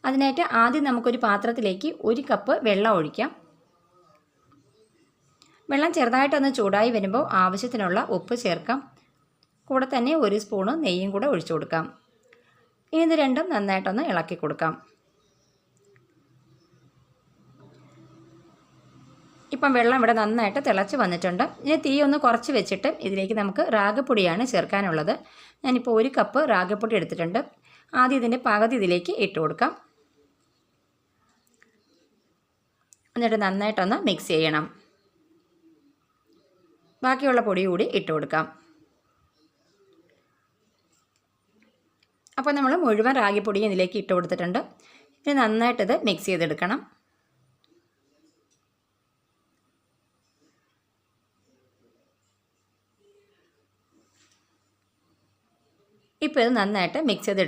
അതിനായിട്ട് ആദ്യം നമുക്കൊരു പാത്രത്തിലേക്ക് 1 കപ്പ് വെള്ളം ഒഴിക്കാം. വെള്ളം ചെറുതായിട്ടൊന്ന് ചൂടായി വരുമ്പോൾ ആവശ്യത്തിനുള്ള ഉപ്പ് ചേർക്കാം. കൂടെ തന്നെ 1 സ്പൂണ് നെയ്യും കൂടെ ഒഴിച്ചു കൊടുക്കാം. ഇനി ഇത് രണ്ടും നന്നായിട്ടൊന്ന് ഇളക്കി കൊടുക്കാം. ഇപ്പം വെള്ളം ഇവിടെ നന്നായിട്ട് തിളച്ച് വന്നിട്ടുണ്ട്. ഇനി തീ ഒന്ന് കുറച്ച് വെച്ചിട്ട് ഇതിലേക്ക് നമുക്ക് റാഗിപ്പൊടിയാണ് ചേർക്കാനുള്ളത്. ഞാനിപ്പോൾ 1 കപ്പ് റാഗിപ്പൊടി എടുത്തിട്ടുണ്ട്. ആദ്യം ഇതിൻ്റെ പകുതി ഇതിലേക്ക് ഇട്ട് കൊടുക്കാം. എന്നിട്ട് നന്നായിട്ടൊന്ന് മിക്സ് ചെയ്യണം. ബാക്കിയുള്ള പൊടി കൂടി ഇട്ട് കൊടുക്കാം. അപ്പോൾ നമ്മൾ മുഴുവൻ റാഗിപ്പൊടിയും ഇതിലേക്ക് ഇട്ട് കൊടുത്തിട്ടുണ്ട്. ഇനി നന്നായിട്ടിത് മിക്സ് ചെയ്തെടുക്കണം. ഇപ്പോൾ ഇത് നന്നായിട്ട് മിക്സ് ചെയ്തെടുത്ത്